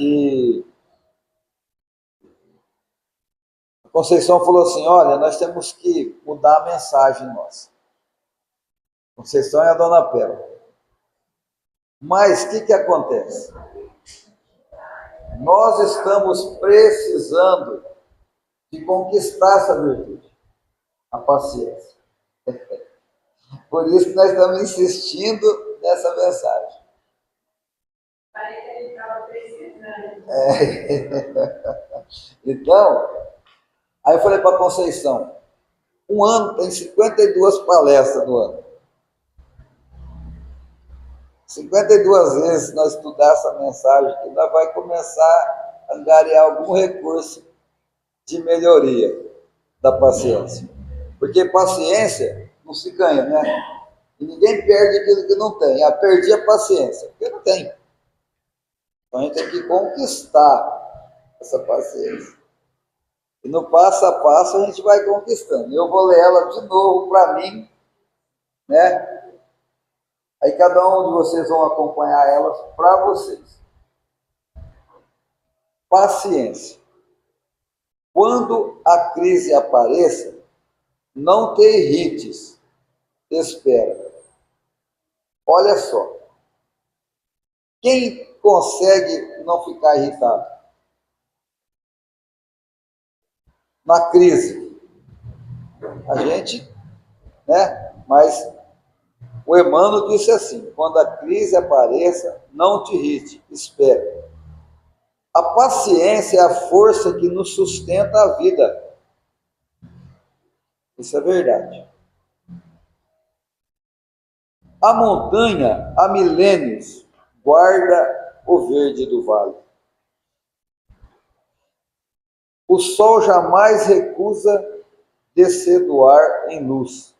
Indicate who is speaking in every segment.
Speaker 1: E a Conceição falou assim, olha, nós temos que mudar a mensagem nossa. Conceição é a dona Pérola. Mas o que acontece? Nós estamos precisando de conquistar essa virtude, a paciência. Por isso que nós estamos insistindo nessa mensagem.
Speaker 2: Parece que ele estava precisando.
Speaker 1: Então, aí eu falei para a Conceição, um ano tem 52 palestras no ano. 52 vezes nós estudar essa mensagem, que nós vai começar a angariar algum recurso de melhoria da paciência. Porque paciência não se ganha, né? E ninguém perde aquilo que não tem. Ah, perdi a paciência, porque não tem. Então a gente tem que conquistar essa paciência. E no passo a passo a gente vai conquistando. Eu vou ler ela de novo para mim, né? Aí cada um de vocês vão acompanhar elas para vocês. Paciência. Quando a crise apareça, não te irrites, espera. Olha só. Quem consegue não ficar irritado? Na crise. A gente, né? Mas o Emmanuel disse assim, quando a crise apareça, não te irrite, espera. A paciência é a força que nos sustenta a vida. Isso é verdade. A montanha, há milênios, guarda o verde do vale. O sol jamais recusa descer do ar em luz.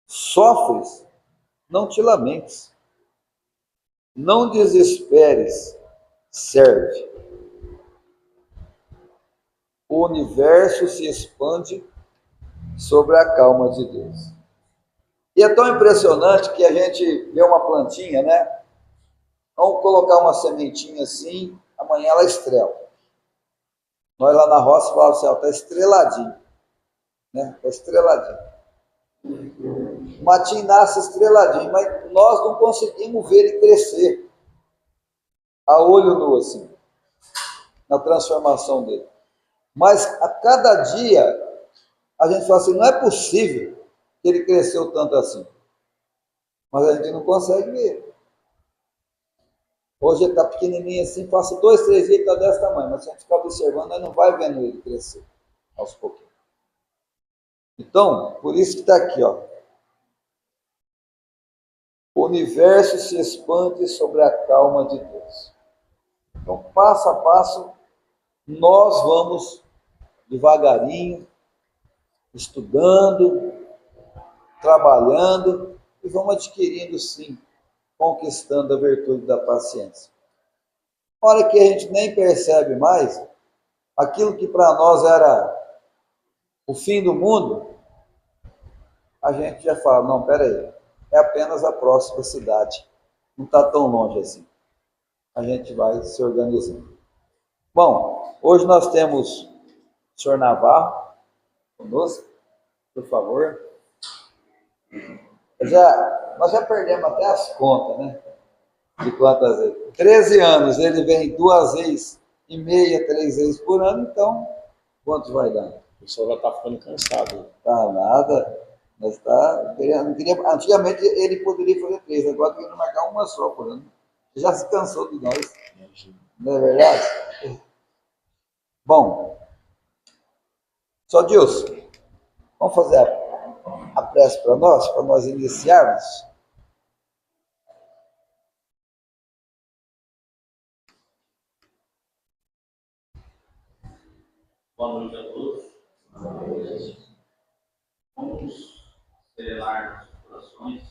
Speaker 1: Sofres, não te lamentes. Não desesperes, serve. O universo se expande sobre a calma de Deus. E é tão impressionante que a gente vê uma plantinha, né? Vamos colocar uma sementinha assim, amanhã ela estrela. Nós lá na roça falamos assim, está estreladinho. Né? Está estreladinho. O matinho nasce estreladinho, mas nós não conseguimos ver ele crescer a olho nu, assim, na transformação dele. Mas a cada dia a gente fala assim, não é possível que ele cresceu tanto assim. Mas a gente não consegue ver. Hoje ele está pequenininho assim, passa 2, 3 dias, ele está desse tamanho. Mas se a gente ficar observando, nós não vai vendo ele crescer aos pouquinhos. Então, por isso que está aqui, ó. O universo se expande sobre a calma de Deus. Então, passo a passo, nós vamos devagarinho, estudando, trabalhando e vamos adquirindo, sim, conquistando a virtude da paciência. Na hora que a gente nem percebe mais, aquilo que para nós era o fim do mundo, a gente já fala, não, peraí, é apenas a próxima cidade, não está tão longe assim. A gente vai se organizando. Bom, hoje nós temos o senhor Navarro conosco, por favor. Nós já perdemos até as contas, né? De quantas vezes. 13 anos, ele vem 2,5 vezes, 3 vezes por ano, então quanto vai dar?
Speaker 3: O pessoal já está ficando cansado.
Speaker 1: Tá nada. Mas tá, antigamente ele poderia fazer 3, agora tem que marcar uma só por ano. Já se cansou de nós. Não é verdade? Bom, só Deus, vamos fazer a prece para nós iniciarmos.
Speaker 3: Boa noite a todos. Vamos serenar nossos corações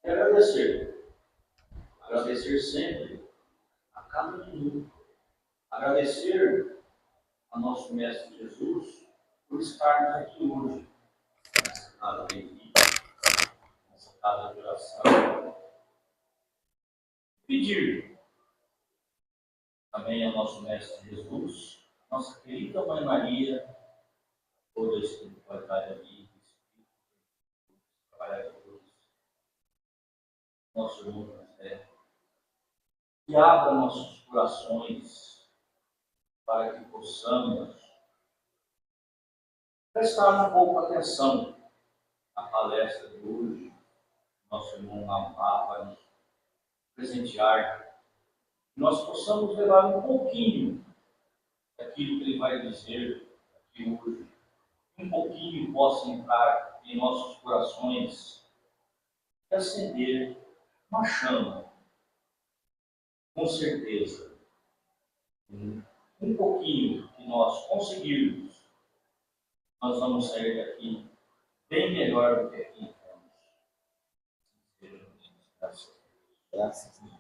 Speaker 3: e agradecer. Agradecer sempre a cada minuto. Agradecer a nosso Mestre Jesus por estarmos aqui hoje, nessa casa bendita, nessa casa de oração. Pedir também ao nosso Mestre Jesus, nossa querida Mãe Maria, toda a espiritualidade ali, trabalhadores, nosso irmão José, e abra nossos corações para que possamos prestar um pouco atenção à palestra de hoje. Nosso irmão Amar vai nos presentear, que nós possamos levar um pouquinho daquilo que ele vai dizer aqui hoje, um pouquinho possa entrar em nossos corações e acender uma chama, com certeza. Um pouquinho que nós conseguirmos, nós vamos sair daqui bem melhor do que aqui entramos. Graças a Deus.
Speaker 1: Graças a Deus.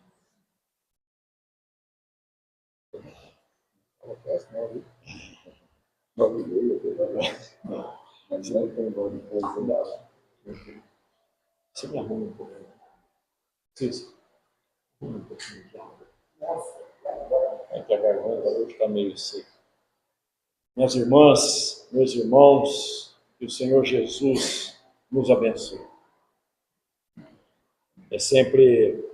Speaker 4: Você me arruma um pouco. Sim. Um pouquinho de água. É que a garganta hoje está meio seca. Minhas irmãs, meus irmãos, que o Senhor Jesus nos abençoe. É sempre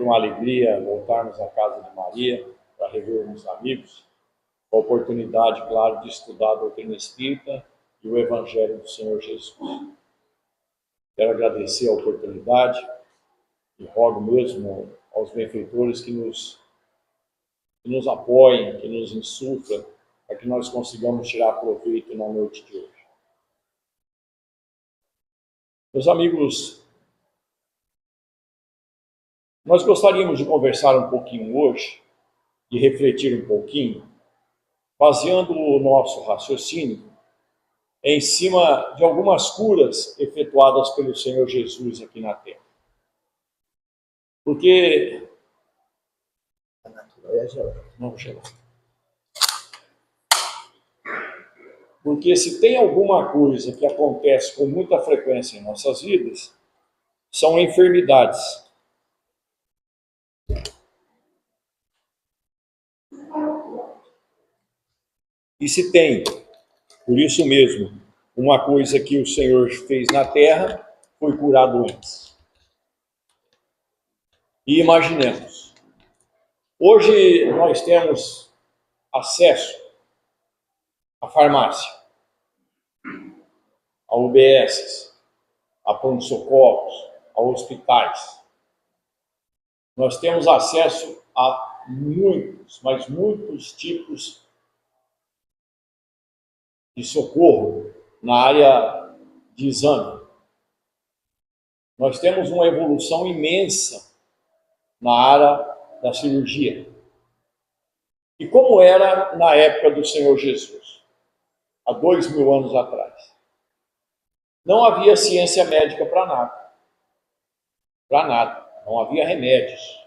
Speaker 4: uma alegria voltarmos à casa de Maria para revermos amigos. A oportunidade, claro, de estudar a doutrina espírita e o Evangelho do Senhor Jesus. Quero agradecer a oportunidade e rogo mesmo aos benfeitores que nos apoiem, que nos insuflam, para que nós consigamos tirar proveito na noite de hoje. Meus amigos, nós gostaríamos de conversar um pouquinho hoje, de refletir um pouquinho, baseando o nosso raciocínio em cima de algumas curas efetuadas pelo Senhor Jesus aqui na Terra. Porque... Porque se tem alguma coisa que acontece com muita frequência em nossas vidas, são enfermidades. E se tem, por isso mesmo, uma coisa que o Senhor fez na Terra, foi curar doenças. E imaginemos, hoje nós temos acesso à farmácia, a UBS, a pronto-socorros, a hospitais. Nós temos acesso a muitos, mas muitos tipos de socorro na área de exame. Nós temos uma evolução imensa na área da cirurgia. E como era na época do Senhor Jesus, há 2000 anos atrás? Não havia ciência médica para nada. Para nada. Não havia remédios.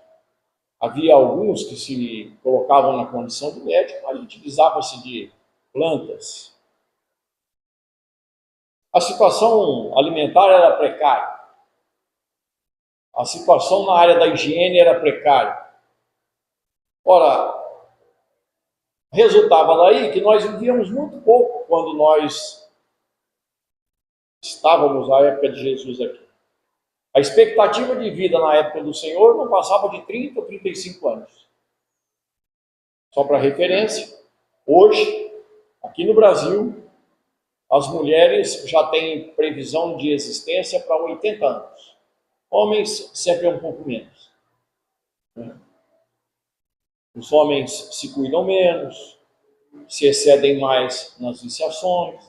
Speaker 4: Havia alguns que se colocavam na condição do médico, mas utilizava-se de plantas. A situação alimentar era precária. A situação na área da higiene era precária. Ora, resultava daí que nós vivíamos muito pouco quando nós estávamos na época de Jesus aqui. A expectativa de vida na época do Senhor não passava de 30 ou 35 anos. Só para referência, hoje, aqui no Brasil, as mulheres já têm previsão de existência para 80 anos. Homens sempre um pouco menos. Os homens se cuidam menos, se excedem mais nas viciações,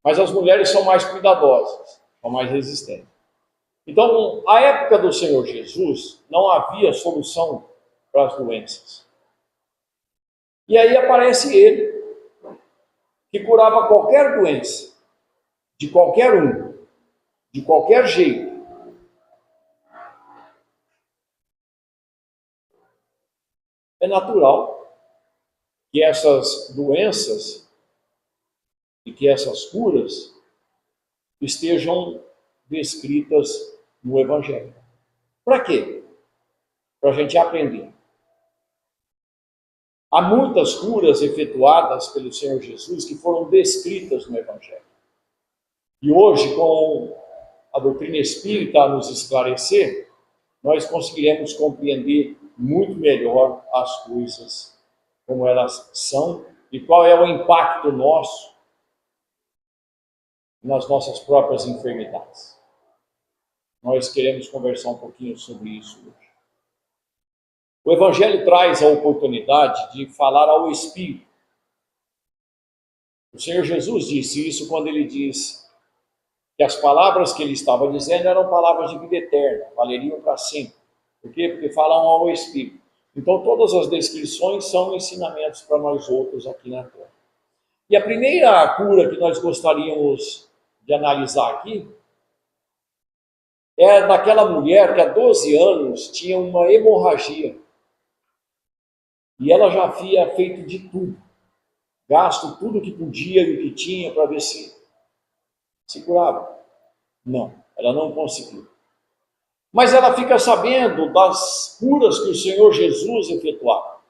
Speaker 4: mas as mulheres são mais cuidadosas, são mais resistentes. Então, na época do Senhor Jesus, não havia solução para as doenças. E aí aparece ele, que curava qualquer doença, de qualquer um, de qualquer jeito. É natural que essas doenças e que essas curas estejam descritas no Evangelho. Para quê? Para a gente aprender. Há muitas curas efetuadas pelo Senhor Jesus que foram descritas no Evangelho. E hoje, com a doutrina espírita a nos esclarecer, nós conseguiremos compreender muito melhor as coisas, como elas são e qual é o impacto nosso nas nossas próprias enfermidades. Nós queremos conversar um pouquinho sobre isso hoje. O Evangelho traz a oportunidade de falar ao Espírito. O Senhor Jesus disse isso quando ele diz que as palavras que ele estava dizendo eram palavras de vida eterna, valeriam para sempre. Por quê? Porque falam ao Espírito. Então todas as descrições são ensinamentos para nós outros aqui na Terra. E a primeira cura que nós gostaríamos de analisar aqui é daquela mulher que há 12 anos tinha uma hemorragia. E ela já havia feito de tudo, gasto tudo que podia e o que tinha para ver se curava. Não, ela não conseguiu. Mas ela fica sabendo das curas que o Senhor Jesus efetuava.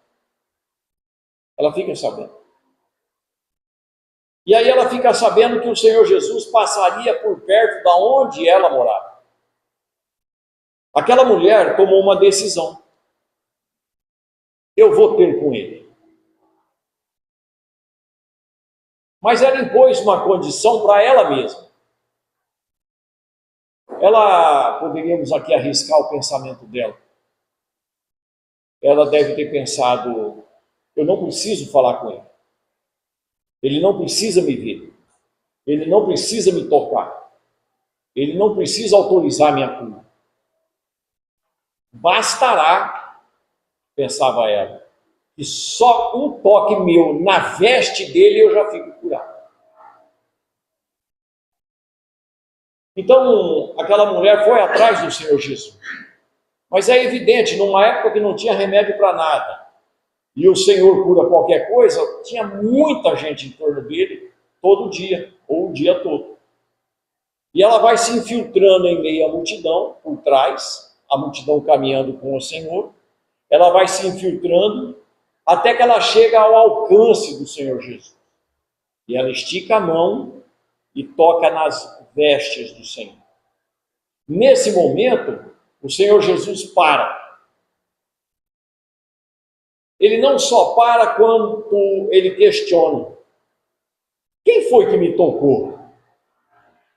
Speaker 4: Ela fica sabendo. E aí ela fica sabendo que o Senhor Jesus passaria por perto da onde ela morava. Aquela mulher tomou uma decisão. Eu vou ter com ele. Mas ela impôs uma condição para ela mesma. Ela, poderíamos aqui arriscar o pensamento dela. Ela deve ter pensado, eu não preciso falar com ele. Ele não precisa me ver. Ele não precisa me tocar. Ele não precisa autorizar minha cura. Bastará, pensava ela, que só um toque meu na veste dele eu já fico curado. Então, aquela mulher foi atrás do Senhor Jesus. Mas é evidente, numa época que não tinha remédio para nada, e o Senhor cura qualquer coisa, tinha muita gente em torno dele, todo dia, ou o dia todo. E ela vai se infiltrando em meio à multidão, por trás, a multidão caminhando com o Senhor, ela vai se infiltrando, até que ela chega ao alcance do Senhor Jesus. E ela estica a mão e toca nas vestes do Senhor. Nesse momento, o Senhor Jesus para. Ele não só para quando ele questiona: quem foi que me tocou?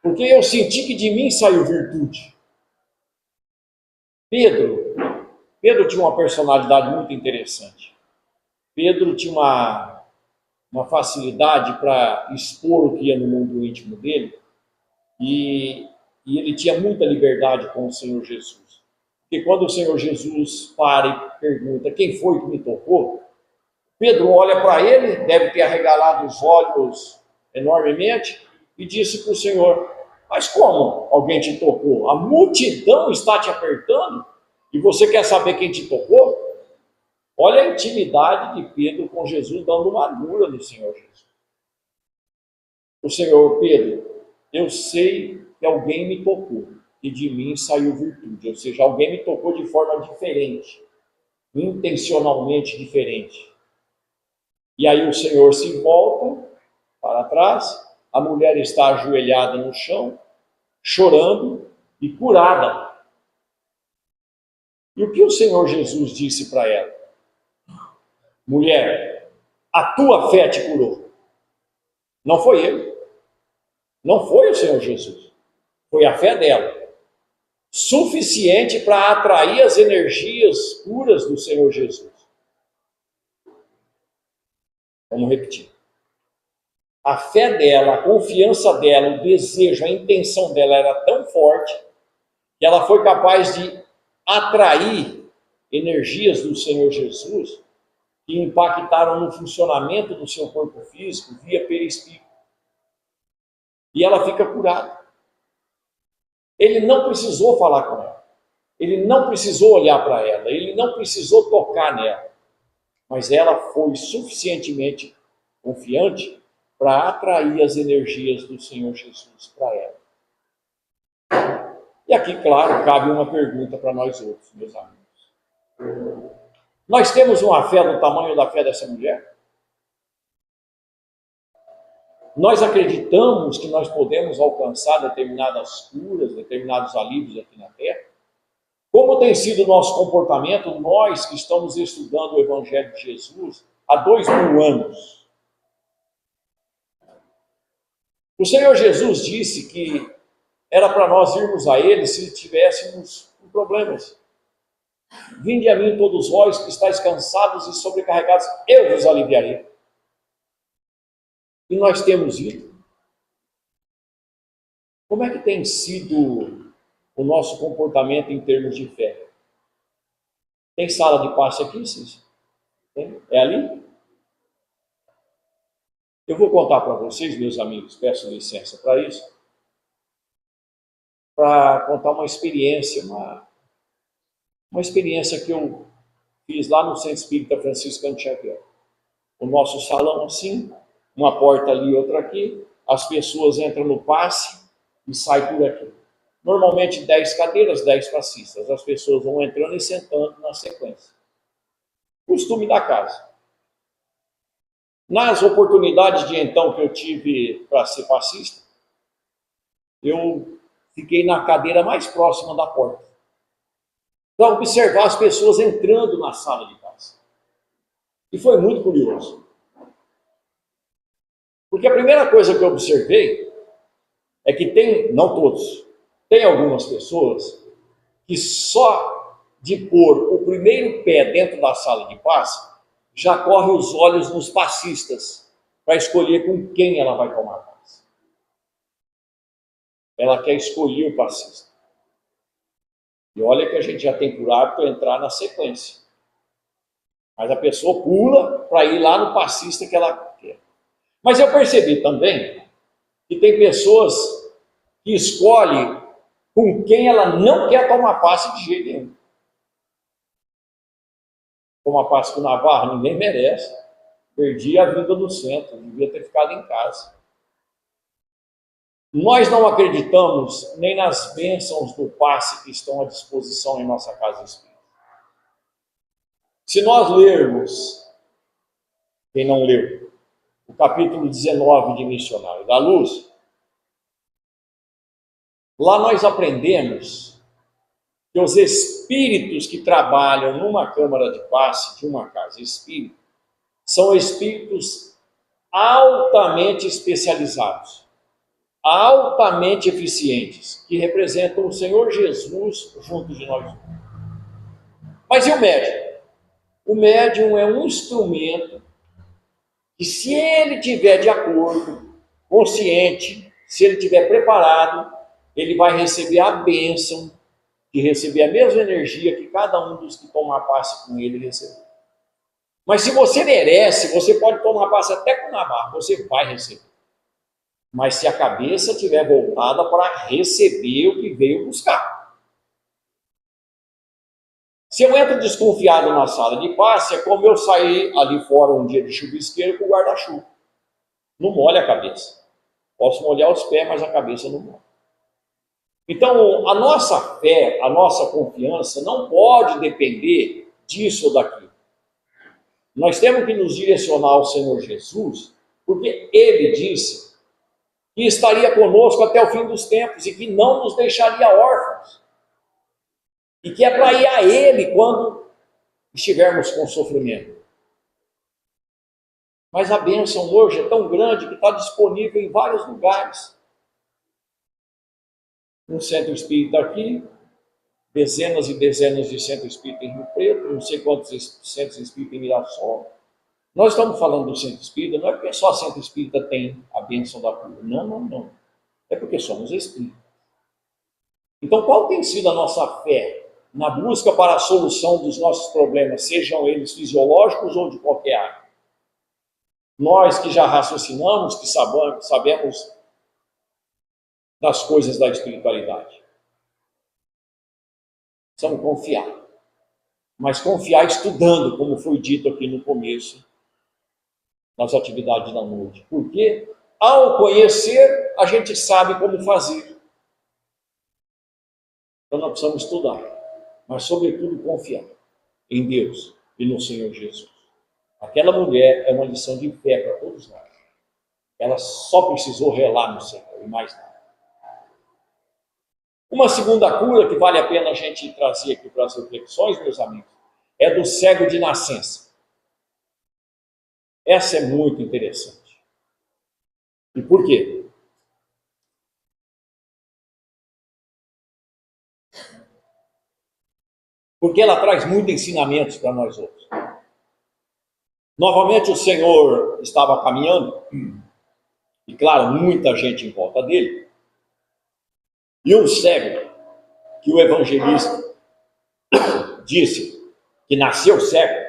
Speaker 4: Porque eu senti que de mim saiu virtude. Pedro tinha uma personalidade muito interessante. Pedro tinha uma facilidade para expor o que ia no mundo íntimo dele, e ele tinha muita liberdade com o Senhor Jesus. Porque quando o Senhor Jesus para e pergunta quem foi que me tocou, Pedro olha para ele, deve ter arregalado os olhos enormemente, e disse para o Senhor: mas como alguém te tocou? A multidão está te apertando e você quer saber quem te tocou? Olha a intimidade de Pedro com Jesus, dando uma dura no Senhor Jesus. O Senhor: Pedro, eu sei que alguém me tocou e de mim saiu virtude. Ou seja, alguém me tocou de forma diferente, intencionalmente diferente. E aí o Senhor se volta para trás, a mulher está ajoelhada no chão, chorando e curada. E o que o Senhor Jesus disse para ela? Mulher, a tua fé te curou. Não foi ele. Não foi o Senhor Jesus. Foi a fé dela. Suficiente para atrair as energias puras do Senhor Jesus. Vamos repetir. A fé dela, a confiança dela, o desejo, a intenção dela era tão forte que ela foi capaz de atrair energias do Senhor Jesus que impactaram no funcionamento do seu corpo físico via perispírito. E ela fica curada. Ele não precisou falar com ela. Ele não precisou olhar para ela. Ele não precisou tocar nela. Mas ela foi suficientemente confiante para atrair as energias do Senhor Jesus para ela. E aqui, claro, cabe uma pergunta para nós outros, meus amigos. Nós temos uma fé do tamanho da fé dessa mulher? Nós acreditamos que nós podemos alcançar determinadas curas, determinados alívios aqui na Terra? Como tem sido o nosso comportamento, nós que estamos estudando o Evangelho de Jesus há 2000 anos? O Senhor Jesus disse que era para nós irmos a Ele se tivéssemos problemas. Vinde a mim todos vós que estáis cansados e sobrecarregados, eu vos aliviarei. E nós temos ido. Como é que tem sido o nosso comportamento em termos de fé? Tem sala de passe aqui, Cícero? É ali? Eu vou contar para vocês, meus amigos, peço licença para isso, para contar uma experiência, uma experiência que eu fiz lá no Centro Espírita Franciscano Xavier. O nosso salão assim, uma porta ali, outra aqui, as pessoas entram no passe e saem por aqui. Normalmente 10 cadeiras, 10 passistas. As pessoas vão entrando e sentando na sequência. Costume da casa. Nas oportunidades de então que eu tive para ser passista, eu fiquei na cadeira mais próxima da porta, para observar as pessoas entrando na sala de passe. E foi muito curioso. Porque a primeira coisa que eu observei é que tem, não todos, tem algumas pessoas que só de pôr o primeiro pé dentro da sala de passe, já corre os olhos nos passistas para escolher com quem ela vai tomar passe. Ela quer escolher o passista. E olha que a gente já tem por hábito entrar na sequência. Mas a pessoa pula para ir lá no passista que ela quer. Mas eu percebi também que tem pessoas que escolhem com quem ela não quer tomar passe de jeito nenhum. Tomar passe com o Navarro, ninguém merece. Perdi a vida no centro, devia ter ficado em casa. Nós não acreditamos nem nas bênçãos do passe que estão à disposição em nossa casa espírita. Se nós lermos, quem não leu, o capítulo 19 de Missionário da Luz, lá nós aprendemos que os espíritos que trabalham numa câmara de passe de uma casa espírita são espíritos altamente especializados, altamente eficientes, que representam o Senhor Jesus junto de nós. Mas e o médium? O médium é um instrumento que, se ele tiver de acordo, consciente, se ele tiver preparado, ele vai receber a bênção de receber a mesma energia que cada um dos que tomar passe com ele recebeu. Mas se você merece, você pode tomar passe até com o Navarro, você vai receber. Mas se a cabeça estiver voltada para receber o que veio buscar. Se eu entro desconfiado na sala de passe, é como eu sair ali fora um dia de chuvisqueiro com o guarda-chuva. Não molha a cabeça. Posso molhar os pés, mas a cabeça não molha. Então, a nossa fé, a nossa confiança não pode depender disso ou daquilo. Nós temos que nos direcionar ao Senhor Jesus, porque Ele disse que estaria conosco até o fim dos tempos e que não nos deixaria órfãos. E que é para ir a Ele quando estivermos com sofrimento. Mas a bênção hoje é tão grande que está disponível em vários lugares. Um centro espírita aqui, dezenas e dezenas de centros espíritas em Rio Preto, não sei quantos centros espíritas em Mirassol. Nós estamos falando do centro espírita, não é porque só centro espírita tem a bênção da cura. Não, não, não. É porque somos espíritas. Então, qual tem sido a nossa fé na busca para a solução dos nossos problemas, sejam eles fisiológicos ou de qualquer área? Nós que já raciocinamos, que sabemos das coisas da espiritualidade. Precisamos confiar. Mas confiar estudando, como foi dito aqui no começo, nas atividades da noite. Porque, ao conhecer, a gente sabe como fazer. Então nós precisamos estudar. Mas, sobretudo, confiar em Deus. e no Senhor Jesus. Aquela mulher é uma lição de fé para todos nós. Ela só precisou relar no Senhor e mais nada. Uma segunda cura que vale a pena a gente trazer aqui para as reflexões, meus amigos, é do cego de nascença. Essa é muito interessante. E por quê? Porque ela traz muitos ensinamentos para nós outros. Novamente o Senhor estava caminhando, e claro, muita gente em volta dele, e um cego, que o evangelista disse que nasceu cego,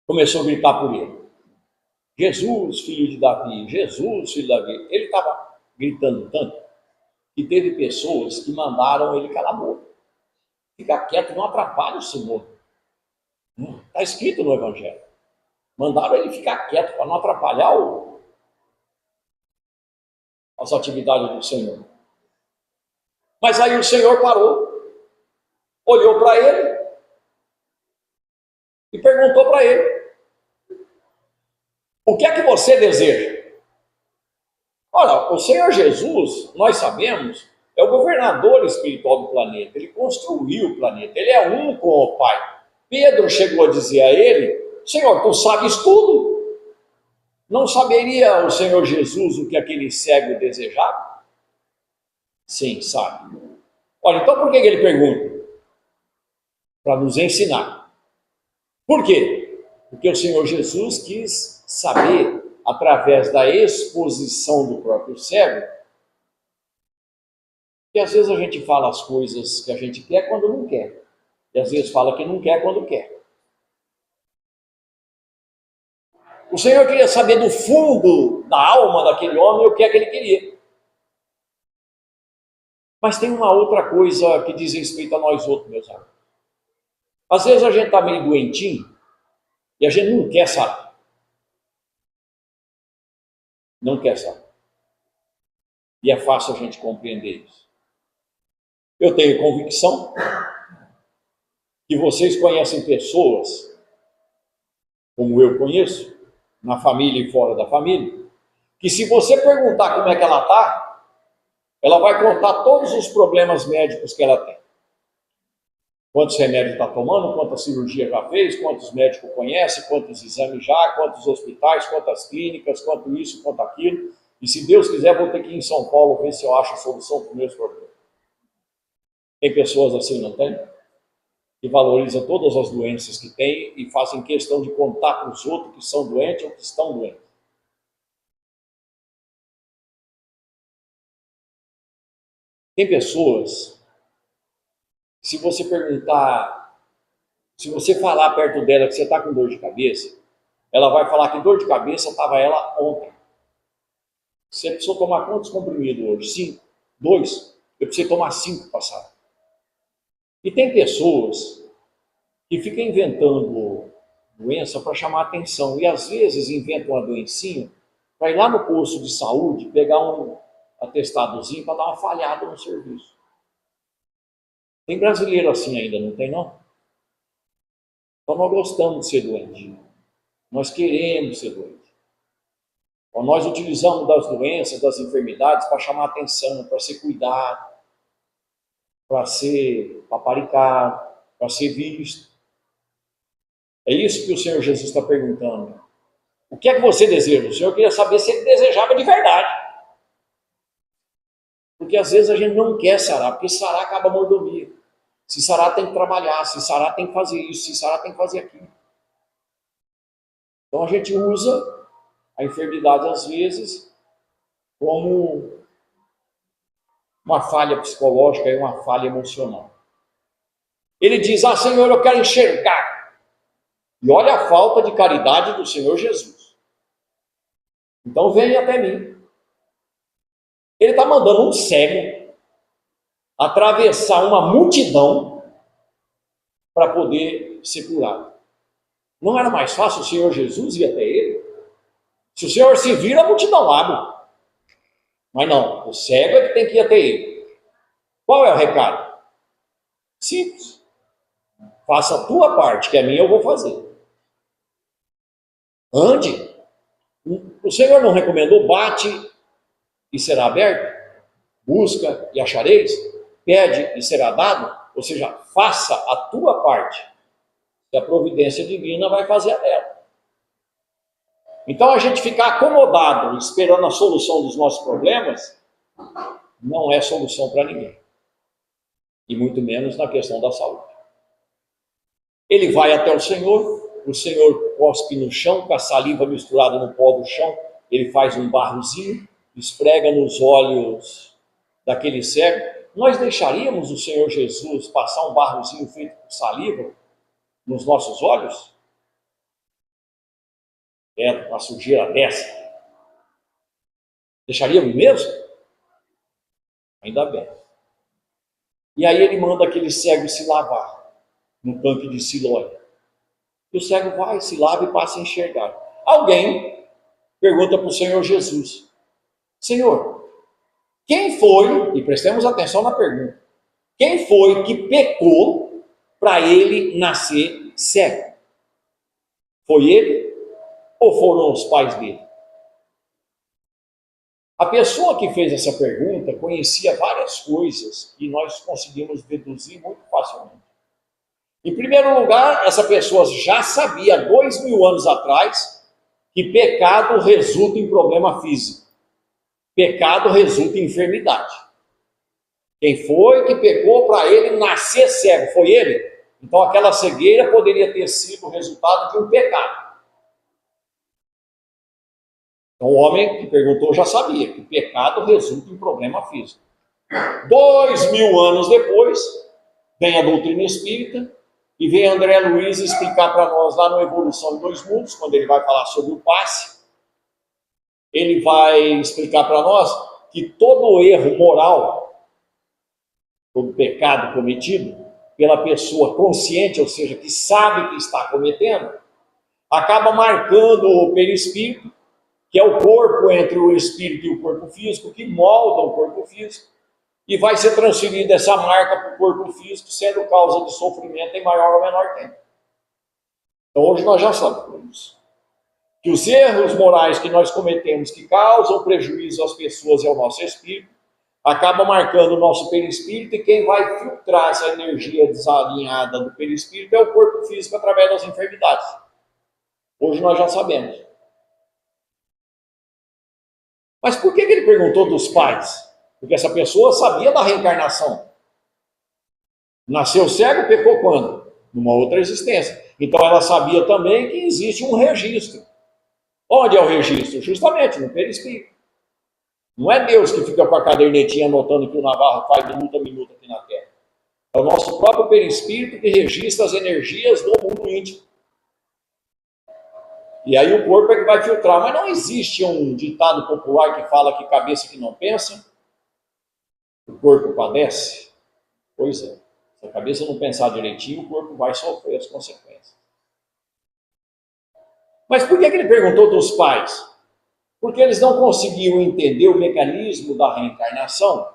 Speaker 4: começou a gritar por ele. Jesus, filho de Davi, Jesus, filho de Davi. Ele estava gritando tanto que teve pessoas que mandaram ele calar a boca. Fica quieto, não atrapalha o Senhor. Está escrito no Evangelho. Mandaram ele ficar quieto para não atrapalhar as atividades do Senhor. Mas aí o Senhor parou, olhou para ele e perguntou para ele: o que é que você deseja? Ora, o Senhor Jesus, nós sabemos, é o governador espiritual do planeta. Ele construiu o planeta, ele é um com o Pai. Pedro chegou a dizer a ele: Senhor, tu sabes tudo. Não saberia o Senhor Jesus o que aquele cego desejava? Sim, sabe. Olha, então por que ele pergunta? Para nos ensinar. Por quê? Porque o Senhor Jesus quis saber, através da exposição do próprio cego, que às vezes a gente fala as coisas que a gente quer quando não quer. E às vezes fala que não quer quando quer. O Senhor queria saber do fundo da alma daquele homem o que é que ele queria. Mas tem uma outra coisa que diz respeito a nós outros, meus amigos. Às vezes a gente está meio doentinho e a gente não quer saber. Não quer saber. E é fácil a gente compreender isso. Eu tenho convicção que vocês conhecem pessoas, como eu conheço, na família e fora da família, que se você perguntar como é que ela está, ela vai contar todos os problemas médicos que ela tem. Quantos remédios está tomando, quantas cirurgias já fez, quantos médicos conhece, quantos exames já, quantos hospitais, quantas clínicas, quanto isso, quanto aquilo. E se Deus quiser, vou ter que ir em São Paulo ver se eu acho a solução para os meus problemas. Tem pessoas assim, não tem? Que valorizam todas as doenças que tem e fazem questão de contar para os outros que são doentes ou que estão doentes. Tem pessoas, se você perguntar, se você falar perto dela que você está com dor de cabeça, ela vai falar que dor de cabeça estava ela ontem. Você precisou tomar quantos comprimidos hoje? 5? 2? Eu precisei tomar 5 passados. E tem pessoas que ficam inventando doença para chamar atenção. E às vezes inventam uma doencinha para ir lá no posto de saúde, pegar um atestadozinho para dar uma falhada no serviço. Tem brasileiro assim ainda, não tem não? Então nós gostamos de ser doente. Nós queremos ser doente. Então, nós utilizamos das doenças, das enfermidades para chamar atenção, para ser cuidado, para ser paparicado, para ser visto. É isso que o Senhor Jesus está perguntando. O que é que você deseja? O Senhor queria saber se ele desejava de verdade. Porque às vezes a gente não quer sarar, porque sarar acaba a mordomia. Se sarar tem que trabalhar, se sarar tem que fazer isso, se sarar tem que fazer aquilo. Então a gente usa a enfermidade às vezes como uma falha psicológica e uma falha emocional. Ele diz: Senhor, eu quero enxergar. E olha a falta de caridade do Senhor Jesus. Então venha até mim. Ele está mandando um cego atravessar uma multidão para poder ser curado. Não era mais fácil o Senhor Jesus ir até ele? Se o Senhor se vira, a multidão abre. Mas não, o cego é que tem que ir até ele. Qual é o recado? Simples. Faça a tua parte, que a minha eu vou fazer. Ande. O Senhor não recomendou: bate e será aberto? Busca e achareis? Pede e será dado? Ou seja, faça a tua parte, que a providência divina vai fazer a dela. Então, a gente ficar acomodado esperando a solução dos nossos problemas não é solução para ninguém. E muito menos na questão da saúde. Ele vai até o Senhor cospe no chão, com a saliva misturada no pó do chão, ele faz um barrozinho, esfrega nos olhos daquele cego. Nós deixaríamos o Senhor Jesus passar um barrozinho feito com saliva nos nossos olhos? A sujeira dessa. Deixaríamos mesmo? Ainda bem. E aí ele manda aquele cego se lavar no tanque de Siloé. E o cego vai, se lava e passa a enxergar. Alguém pergunta para o Senhor Jesus: Senhor, quem foi, e prestemos atenção na pergunta, quem foi que pecou para ele nascer cego? Foi ele ou foram os pais dele? A pessoa que fez essa pergunta conhecia várias coisas que nós conseguimos deduzir muito facilmente. Em primeiro lugar, essa pessoa já sabia, 2000 anos atrás, que pecado resulta em problema físico. Pecado resulta em enfermidade. Quem foi que pecou para ele nascer cego? Foi ele? Então aquela cegueira poderia ter sido o resultado de um pecado. Então o homem que perguntou já sabia que pecado resulta em problema físico. 2000 anos depois, vem a doutrina espírita, e vem André Luiz explicar para nós lá no Evolução em Dois Mundos, quando ele vai falar sobre o passe, ele vai explicar para nós que todo erro moral, todo pecado cometido pela pessoa consciente, ou seja, que sabe que está cometendo, acaba marcando o perispírito, que é o corpo entre o espírito e o corpo físico, que molda o corpo físico, e vai ser transferida essa marca para o corpo físico, sendo causa de sofrimento em maior ou menor tempo. Então hoje nós já sabemos que os erros morais que nós cometemos, que causam prejuízo às pessoas e ao nosso espírito, acabam marcando o nosso perispírito, e quem vai filtrar essa energia desalinhada do perispírito é o corpo físico através das enfermidades. Hoje nós já sabemos. Mas por que ele perguntou dos pais? Porque essa pessoa sabia da reencarnação. Nasceu cego, pecou quando? Numa outra existência. Então ela sabia também que existe um registro. Onde é o registro? Justamente no perispírito. Não é Deus que fica com a cadernetinha anotando que o Navarro faz minuto a minuto aqui na Terra. É o nosso próprio perispírito que registra as energias do mundo íntimo. E aí o corpo é que vai filtrar. Mas não existe um ditado popular que fala que cabeça que não pensa, o corpo padece? Pois é. Se a cabeça não pensar direitinho, o corpo vai sofrer as consequências. Mas por que ele perguntou dos pais? Porque eles não conseguiam entender o mecanismo da reencarnação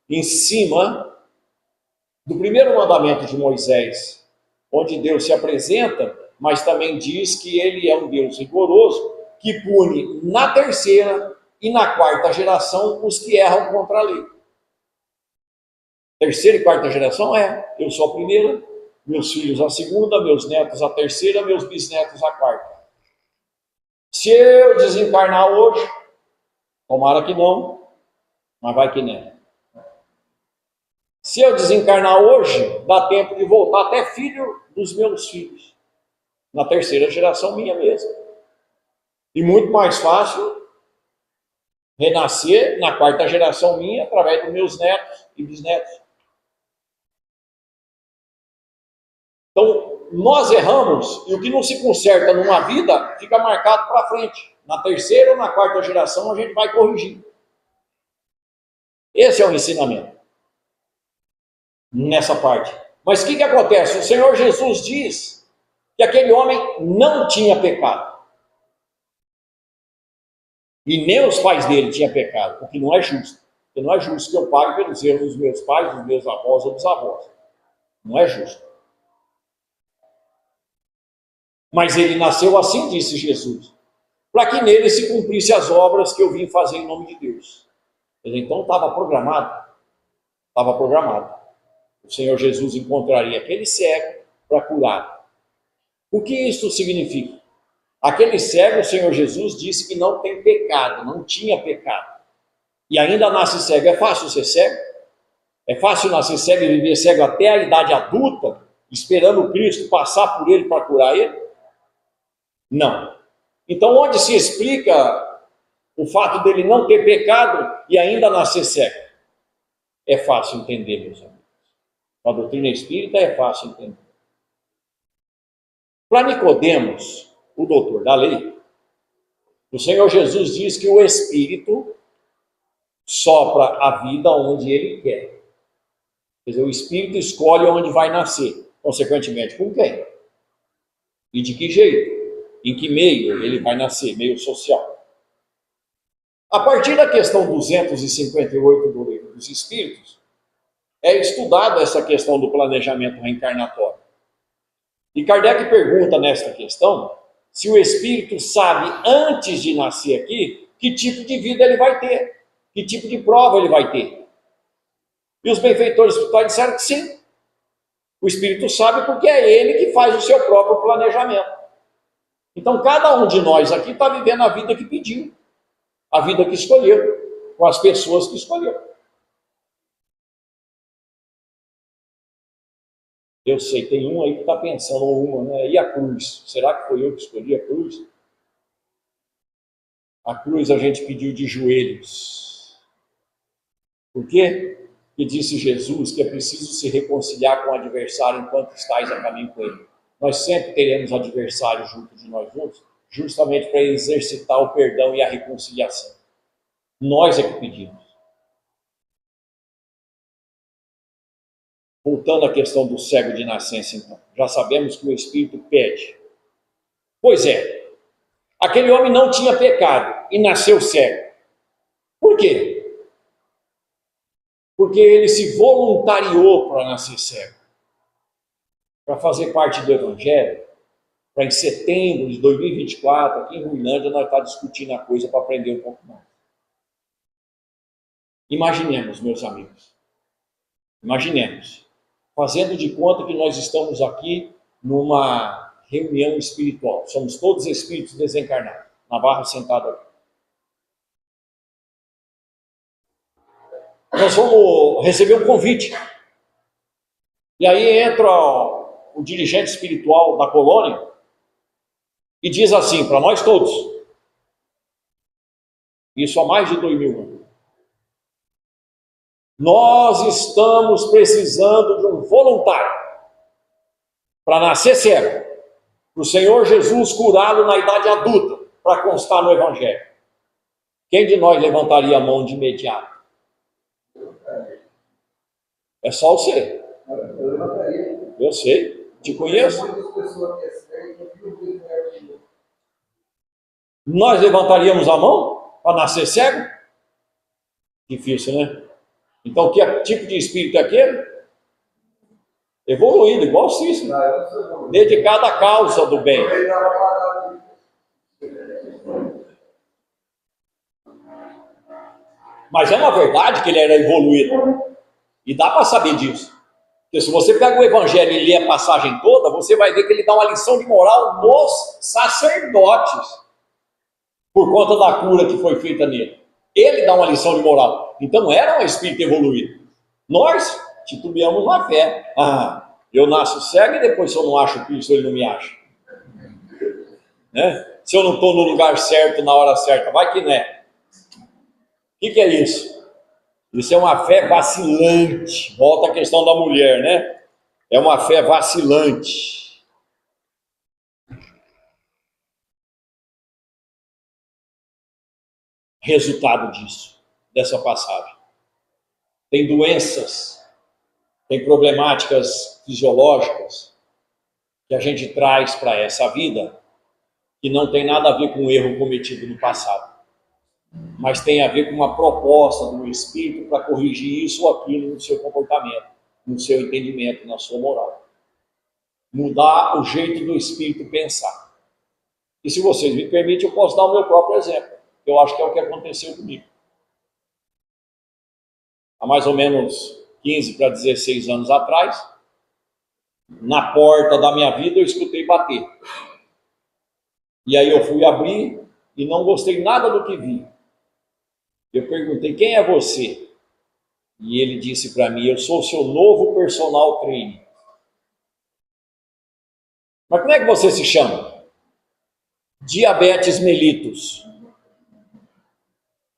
Speaker 4: em cima do primeiro mandamento de Moisés, onde Deus se apresenta, mas também diz que ele é um Deus rigoroso, que pune na terceira e na quarta geração os que erram contra a lei. Terceira e quarta geração eu sou a primeira, meus filhos a segunda, meus netos a terceira, meus bisnetos a quarta. Se eu desencarnar hoje, tomara que não, mas vai que nem. Se eu desencarnar hoje, dá tempo de voltar até filho dos meus filhos, na terceira geração minha mesmo. E muito mais fácil renascer na quarta geração minha, através dos meus netos e bisnetos. Então, nós erramos, e o que não se conserta numa vida, fica marcado para frente. Na terceira ou na quarta geração, a gente vai corrigir. Esse é o ensinamento. Nessa parte. Mas o que acontece? O Senhor Jesus diz que aquele homem não tinha pecado. E nem os pais dele tinham pecado, o que não é justo. Porque não é justo que eu pague pelos erros dos meus pais, dos meus avós ou dos avós. Não é justo. Mas ele nasceu assim, disse Jesus, para que nele se cumprisse as obras que eu vim fazer em nome de Deus. Então estava programado. Estava programado. O Senhor Jesus encontraria aquele cego para curar. O que isso significa? Aquele cego, o Senhor Jesus disse que não tem pecado, não tinha pecado. E ainda nasce cego. É fácil ser cego? É fácil nascer cego e viver cego até a idade adulta, esperando Cristo passar por ele para curar ele? Não. Então, onde se explica o fato dele não ter pecado e ainda nascer cego? É fácil entender, meus amigos. A doutrina espírita é fácil entender. Para Nicodemos, o doutor da lei, o Senhor Jesus diz que o Espírito sopra a vida onde ele quer. Quer dizer, o Espírito escolhe onde vai nascer. Consequentemente, com quem? E de que jeito? Em que meio ele vai nascer? Meio social. A partir da questão 258 do Livro dos Espíritos, é estudada essa questão do planejamento reencarnatório. E Kardec pergunta nesta questão se o espírito sabe, antes de nascer aqui, que tipo de vida ele vai ter, que tipo de prova ele vai ter. E os benfeitores espirituais disseram que sim. O espírito sabe porque é ele que faz o seu próprio planejamento. Então, cada um de nós aqui está vivendo a vida que pediu, a vida que escolheu, com as pessoas que escolheu. Eu sei, tem um aí que está pensando, né? E a cruz? Será que foi eu que escolhi a cruz? A cruz a gente pediu de joelhos. Por quê? Porque disse Jesus que é preciso se reconciliar com o adversário enquanto estáis a caminho com ele. Nós sempre teremos adversários junto de nós juntos, justamente para exercitar o perdão e a reconciliação. Nós é que pedimos. Voltando à questão do cego de nascença, então. Já sabemos que o Espírito pede. Pois é, aquele homem não tinha pecado e nasceu cego. Por quê? Porque ele se voluntariou para nascer cego. Para fazer parte do Evangelho, para em setembro de 2024, aqui em Ruilândia, nós estamos discutindo a coisa para aprender um pouco mais. Imaginemos, meus amigos, fazendo de conta que nós estamos aqui numa reunião espiritual. Somos todos espíritos desencarnados. Navarro sentado aqui. Nós vamos receber um convite. E aí entra o dirigente espiritual da colônia e diz assim para nós todos, isso há mais de 2000 anos, nós estamos precisando de um voluntário para nascer cego, para o Senhor Jesus curá-lo na idade adulta, para constar no Evangelho. Quem de nós levantaria a mão de imediato? É só você. Eu sei, te conheço. Nós levantaríamos a mão para nascer cego? Difícil, né? Então, que tipo de espírito é aquele? Evoluído, igual o Cícero. Dedicado à causa do bem. Mas é uma verdade que ele era evoluído. E dá para saber disso. Porque se você pega o Evangelho e lê a passagem toda, você vai ver que ele dá uma lição de moral nos sacerdotes. Por conta da cura que foi feita nele. Ele dá uma lição de moral. Então era um espírito evoluído. Nós titubeamos na fé. Ah, eu nasço cego e depois se eu não acho Cristo, ele não me acha. Né? Se eu não estou no lugar certo, na hora certa, vai que não é. O que é isso? Isso é uma fé vacilante. Volta à questão da mulher, né? É uma fé vacilante. Resultado disso, dessa passagem. Tem doenças, tem problemáticas fisiológicas que a gente traz para essa vida que não tem nada a ver com o erro cometido no passado, mas tem a ver com uma proposta do Espírito para corrigir isso ou aquilo no seu comportamento, no seu entendimento, na sua moral. Mudar o jeito do Espírito pensar. E se vocês me permitem, eu posso dar o meu próprio exemplo. Eu acho que é o que aconteceu comigo. Há mais ou menos 15 para 16 anos atrás, na porta da minha vida eu escutei bater. E aí eu fui abrir e não gostei nada do que vi. Eu perguntei, quem é você? E ele disse para mim, eu sou o seu novo personal trainer. Mas como é que você se chama? Diabetes mellitus.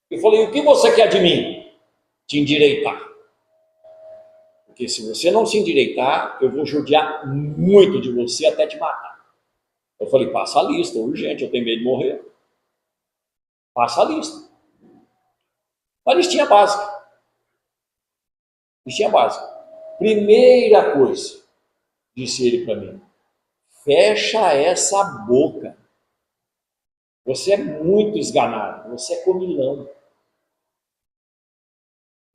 Speaker 4: Eu falei, o que você quer de mim? Te endireitar. Porque se você não se endireitar, eu vou judiar muito de você até te matar. Eu falei, passa a lista, urgente, eu tenho medo de morrer. Passa a lista. Uma listinha básica. Listinha básica. Primeira coisa, disse ele para mim, fecha essa boca. Você é muito esganado, você é comilão.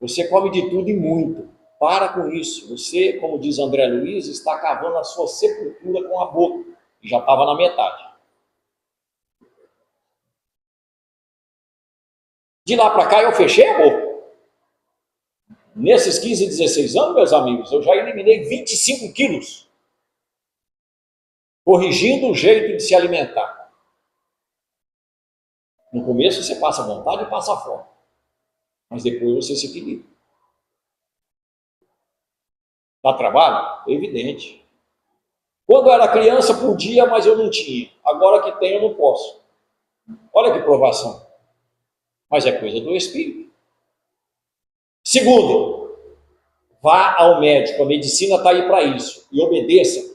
Speaker 4: Você come de tudo e muito. Para com isso. Você, como diz André Luiz, está cavando a sua sepultura com a boca. E já estava na metade. De lá para cá eu fechei a boca. Nesses 15, 16 anos, meus amigos, eu já eliminei 25 quilos. Corrigindo o jeito de se alimentar. No começo você passa vontade e passa fome. Mas depois você se equilibra. Dá trabalho? É evidente. Quando eu era criança podia, mas eu não tinha. Agora que tenho, eu não posso. Olha que provação. Mas é coisa do espírito. Segundo, vá ao médico. A medicina está aí para isso. E obedeça.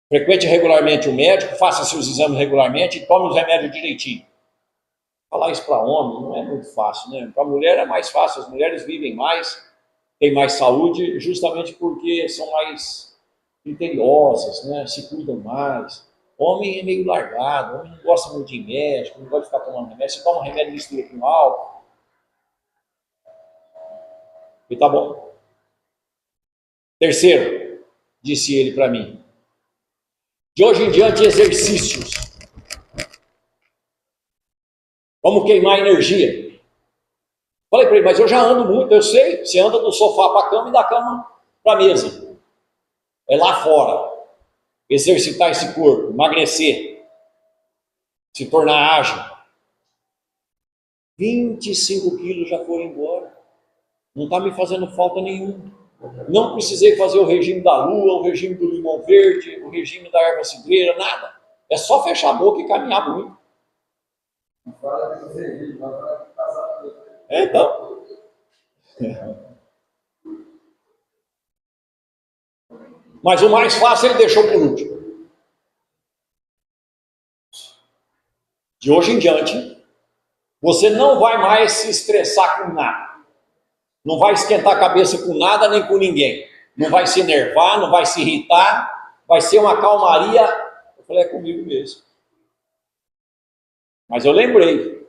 Speaker 4: Frequente regularmente o médico, faça seus exames regularmente e tome os remédios direitinho. Falar isso para homem não é muito fácil, né? Para mulher é mais fácil. As mulheres vivem mais, têm mais saúde, justamente porque são mais criteriosas, né? Se cuidam mais. Homem é meio largado, homem não gosta muito de médico, não gosta de ficar tomando remédio. Se toma remédio, mistura com álcool. E tá bom. Terceiro, disse ele para mim, de hoje em diante, exercícios. Vamos queimar energia. Falei para ele, mas eu já ando muito, eu sei. Você anda do sofá para a cama e da cama para a mesa. É lá fora. Exercitar esse corpo, emagrecer, se tornar ágil. 25 quilos já foram embora. Não está me fazendo falta nenhuma. Não precisei fazer o regime da lua, o regime do limão verde, o regime da erva cidreira, nada. É só fechar a boca e caminhar muito. Então. Mas o mais fácil ele deixou por último. De hoje em diante, você não vai mais se estressar com nada. Não vai esquentar a cabeça com nada nem com ninguém. Não vai se enervar, não vai se irritar. Vai ser uma calmaria. Eu falei, é comigo mesmo. Mas eu lembrei.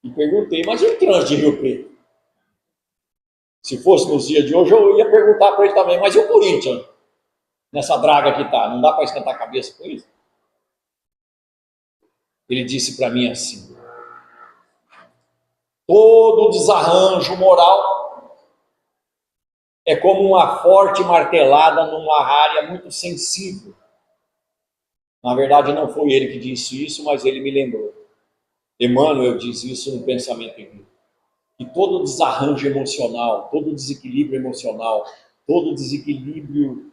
Speaker 4: E perguntei, mas e o trânsito de Rio Preto? Se fosse nos dias de hoje, eu ia perguntar para ele também, mas e o Corinthians? Nessa draga que está, não dá para esquentar a cabeça com isso? Ele disse para mim assim, todo desarranjo moral é como uma forte martelada numa área muito sensível. Na verdade, não foi ele que disse isso, mas ele me lembrou. Emmanuel diz isso no Pensamento em Vida. Que todo desarranjo emocional, todo desequilíbrio emocional, todo desequilíbrio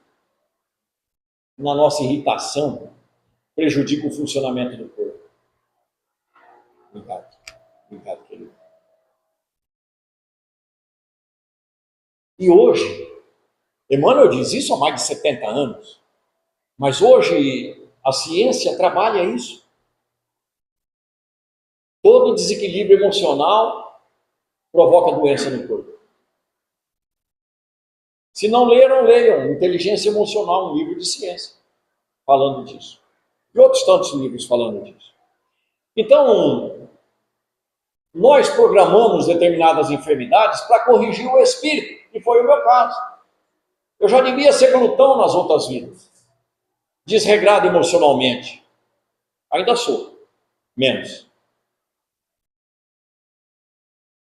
Speaker 4: na nossa irritação prejudica o funcionamento do corpo. Obrigado, querido. E hoje, Emmanuel diz isso há mais de 70 anos, mas hoje a ciência trabalha isso. Todo desequilíbrio emocional provoca doença no corpo. Se não leram, leiam Inteligência Emocional, um livro de ciência, falando disso. E outros tantos livros falando disso. Então, nós programamos determinadas enfermidades para corrigir o espírito, que foi o meu caso. Eu já devia ser glutão nas outras vidas, desregrado emocionalmente. Ainda sou, menos.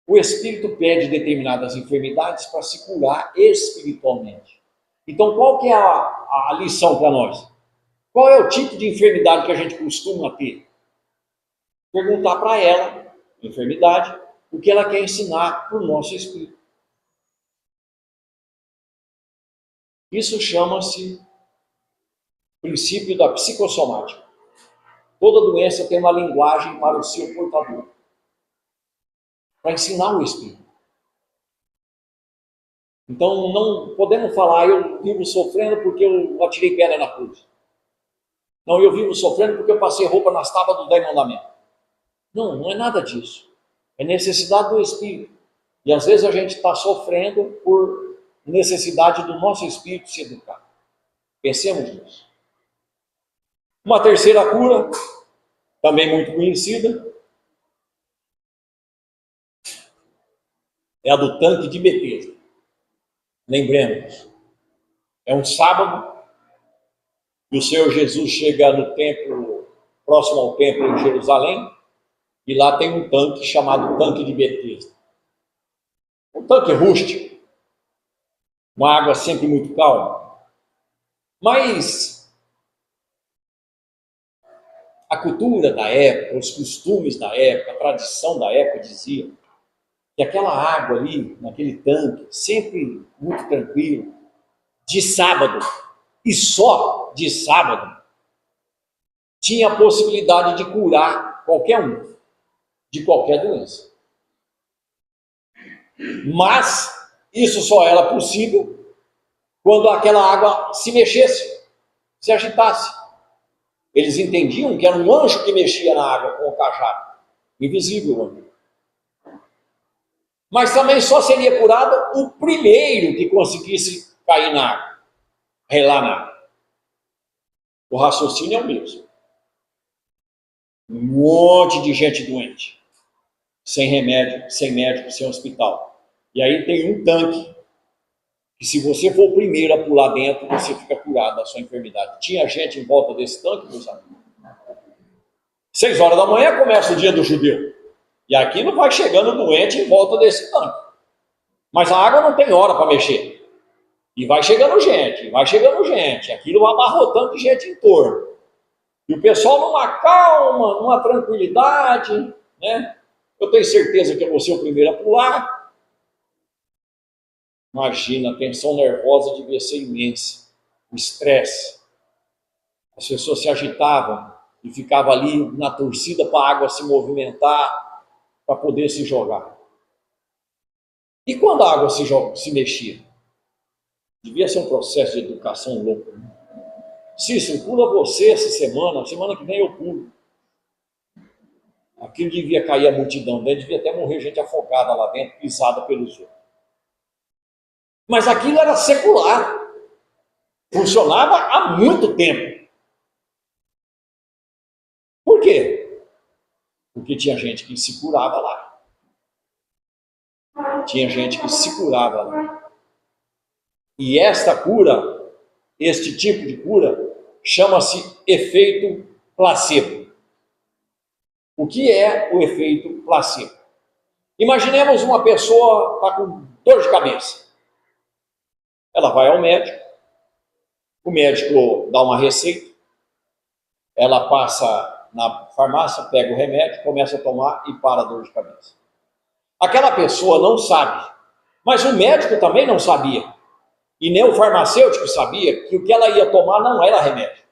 Speaker 4: O Espírito pede determinadas enfermidades para se curar espiritualmente. Então, qual que é a lição para nós? Qual é o tipo de enfermidade que a gente costuma ter? Perguntar para ela, enfermidade, o que ela quer ensinar para o nosso espírito. Isso chama-se princípio da psicossomática. Toda doença tem uma linguagem para o seu portador, para ensinar o espírito. Então, não podemos falar, eu vivo sofrendo porque eu atirei pedra na cruz. Não, eu vivo sofrendo porque eu passei roupa nas tábuas dos 10 mandamentos. Não, não é nada disso. É necessidade do espírito. E às vezes a gente está sofrendo por necessidade do nosso espírito se educar. Pensemos nisso. Uma terceira cura, também muito conhecida, é a do tanque de Betesda. Lembremos, é um sábado e o Senhor Jesus chega no templo, próximo ao templo em Jerusalém, e lá tem um tanque chamado tanque de Betesda. Um tanque rústico, uma água sempre muito calma. Mas a cultura da época, os costumes da época, a tradição da época dizia que aquela água ali, naquele tanque, sempre muito tranquilo, de sábado, e só de sábado, tinha a possibilidade de curar qualquer um, de qualquer doença. Mas isso só era possível quando aquela água se mexesse, se agitasse. Eles entendiam que era um anjo que mexia na água com o cajado, invisível anjo. Mas também só seria curado o primeiro que conseguisse cair na água, relar na água. O raciocínio é o mesmo. Um monte de gente doente, sem remédio, sem médico, sem hospital. E aí tem um tanque, que se você for o primeiro a pular dentro, você fica curado da sua enfermidade. Tinha gente em volta desse tanque, meus amigos. 6 horas da manhã começa o dia do judeu. E aqui não vai chegando doente em volta desse tanque. Mas a água não tem hora para mexer. E vai chegando gente, vai chegando gente. Aquilo vai abarrotando de gente em torno. E o pessoal numa calma, numa tranquilidade, né? Eu tenho certeza que eu vou ser o primeiro a pular. Imagina, a tensão nervosa devia ser imensa. O estresse. As pessoas se agitavam e ficavam ali na torcida para a água se movimentar, para poder se jogar. E quando a água se mexia? Devia ser um processo de educação louco. Né? Cícero, pula você essa semana que vem eu pulo. Aquilo devia cair a multidão, né? Devia até morrer gente afogada lá dentro, pisada pelos outros. Mas aquilo era secular. Funcionava há muito tempo. Por quê? Porque tinha gente que se curava lá. Tinha gente que se curava lá. E esta cura, este tipo de cura, chama-se efeito placebo. O que é o efeito placebo? Imaginemos uma pessoa está com dor de cabeça. Ela vai ao médico, o médico dá uma receita, ela passa na farmácia, pega o remédio, começa a tomar e para a dor de cabeça. Aquela pessoa não sabe, mas o médico também não sabia. E nem o farmacêutico sabia que o que ela ia tomar não era remédio.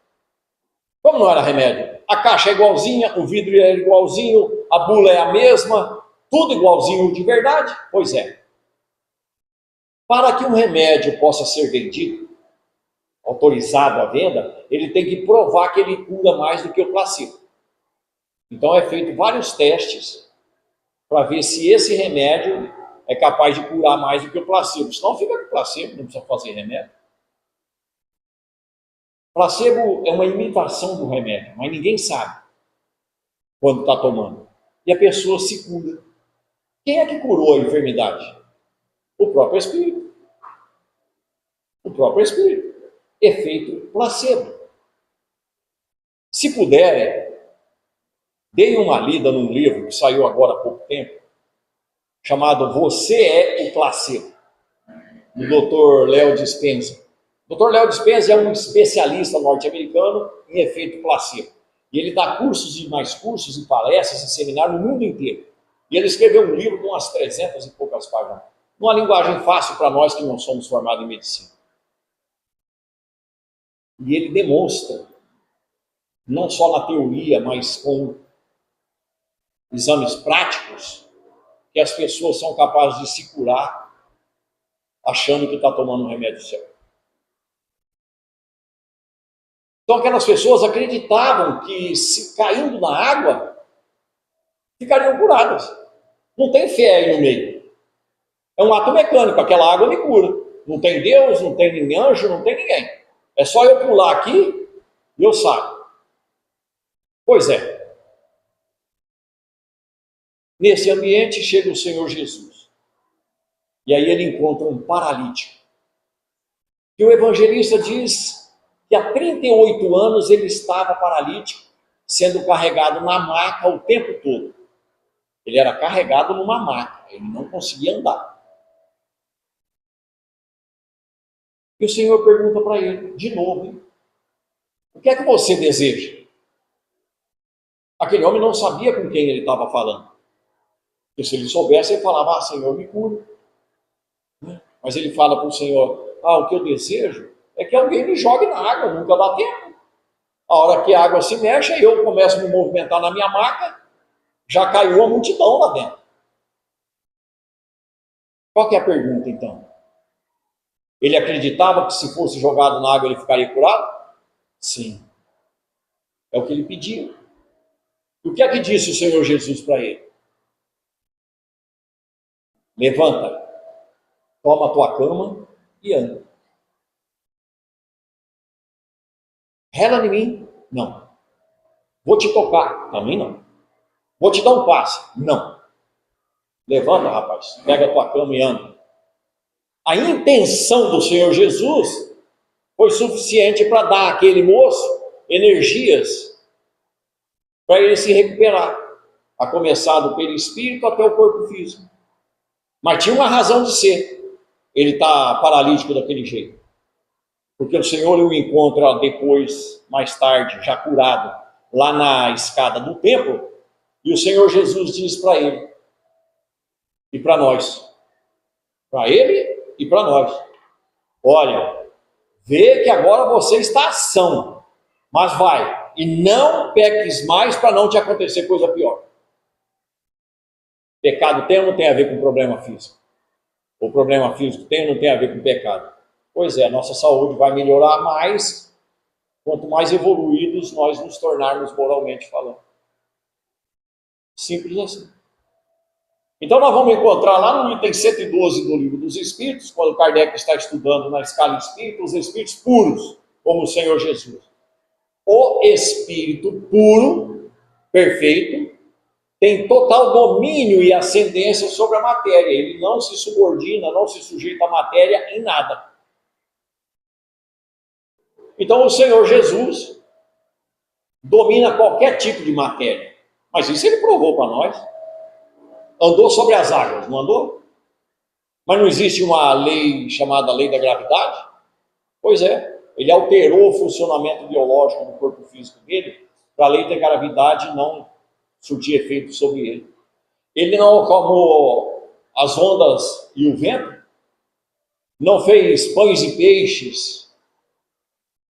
Speaker 4: Como não era remédio? A caixa é igualzinha, o vidro é igualzinho, a bula é a mesma, tudo igualzinho de verdade? Pois é. Para que um remédio possa ser vendido, autorizado à venda, ele tem que provar que ele cura mais do que o placebo. Então é feito vários testes para ver se esse remédio é capaz de curar mais do que o placebo. Senão fica com placebo, não precisa fazer remédio. Placebo é uma imitação do remédio, mas ninguém sabe quando está tomando. E a pessoa se cura. Quem é que curou a enfermidade? O próprio Espírito. O próprio Espírito. Efeito placebo. Se puderem, Dei uma lida num livro que saiu agora há pouco tempo, chamado Você é o Placebo, do Dr. Léo Dispenza. O Dr. Léo Dispenza é um especialista norte-americano em efeito placebo. E ele dá cursos e mais cursos e palestras e seminários no mundo inteiro. E ele escreveu um livro com umas 300 e poucas páginas, numa linguagem fácil para nós que não somos formados em medicina. E ele demonstra, não só na teoria, mas com exames práticos, que as pessoas são capazes de se curar achando que está tomando um remédio certo. Então aquelas pessoas acreditavam que se caindo na água, ficariam curadas. Não tem fé aí no meio. É um ato mecânico, aquela água me cura. Não tem Deus, não tem nem anjo, não tem ninguém. É só eu pular aqui e eu saio. Pois é. Nesse ambiente chega o Senhor Jesus. E aí ele encontra um paralítico. E o evangelista diz que há 38 anos ele estava paralítico, sendo carregado na maca o tempo todo. Ele era carregado numa maca, ele não conseguia andar. E o Senhor pergunta para ele, de novo, hein? O que é que você deseja? Aquele homem não sabia com quem ele estava falando. Porque se ele soubesse, ele falava, Senhor, me cura. Mas ele fala para o Senhor, o que eu desejo é que alguém me jogue na água, nunca dá tempo. A hora que a água se mexe, eu começo a me movimentar na minha maca, já caiu a multidão lá dentro. Qual que é a pergunta, então? Ele acreditava que se fosse jogado na água ele ficaria curado? Sim. É o que ele pediu. O que é que disse o Senhor Jesus para ele? Levanta, toma a tua cama e anda. Rela em mim? Não. Vou te tocar? Também não. Vou te dar um passe? Não. Levanta, rapaz, pega a tua cama e anda. A intenção do Senhor Jesus foi suficiente para dar àquele moço energias para ele se recuperar, a começar do perispírito até o corpo físico. Mas tinha uma razão de ser. Ele está paralítico daquele jeito. Porque o Senhor o encontra depois, mais tarde, já curado, lá na escada do templo, e o Senhor Jesus diz para ele e para nós, para ele e para nós, olha, vê que agora você está são, mas vai, e não peques mais para não te acontecer coisa pior. Pecado tem ou não tem a ver com problema físico? O problema físico tem ou não tem a ver com pecado? Pois é, a nossa saúde vai melhorar mais quanto mais evoluídos nós nos tornarmos moralmente falando. Simples assim. Então nós vamos encontrar lá no item 112 do Livro dos Espíritos, quando Kardec está estudando na escala espírita, os espíritos puros, como o Senhor Jesus. O espírito puro, perfeito, tem total domínio e ascendência sobre a matéria. Ele não se subordina, não se sujeita à matéria em nada. Então o Senhor Jesus domina qualquer tipo de matéria. Mas isso ele provou para nós. Andou sobre as águas, não andou? Mas não existe uma lei chamada lei da gravidade? Pois é, ele alterou o funcionamento biológico do corpo físico dele para a lei da gravidade não surtir efeito sobre ele. Ele não, como as ondas e o vento, não fez pães e peixes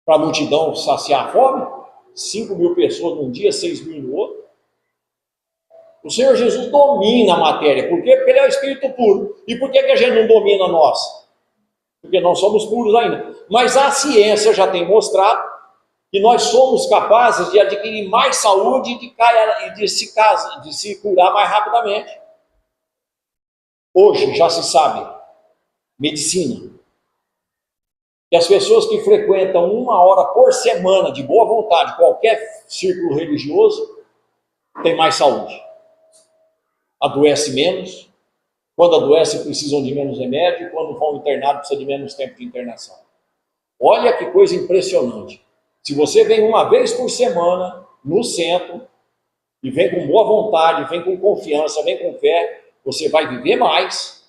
Speaker 4: para a multidão saciar a fome, 5.000 pessoas num dia, 6.000 no outro. O Senhor Jesus domina a matéria. Por quê? Porque ele é o Espírito puro. E por que a gente não domina nós? Porque nós somos puros ainda. Mas a ciência já tem mostrado que nós somos capazes de adquirir mais saúde e de se curar mais rapidamente. Hoje já se sabe, medicina, que as pessoas que frequentam 1 hora por semana de boa vontade, qualquer círculo religioso, têm mais saúde. Adoece menos, quando adoece precisam de menos remédio, quando vão internado precisa de menos tempo de internação. Olha que coisa impressionante. Se você vem 1 vez por semana no centro, e vem com boa vontade, vem com confiança, vem com fé, você vai viver mais.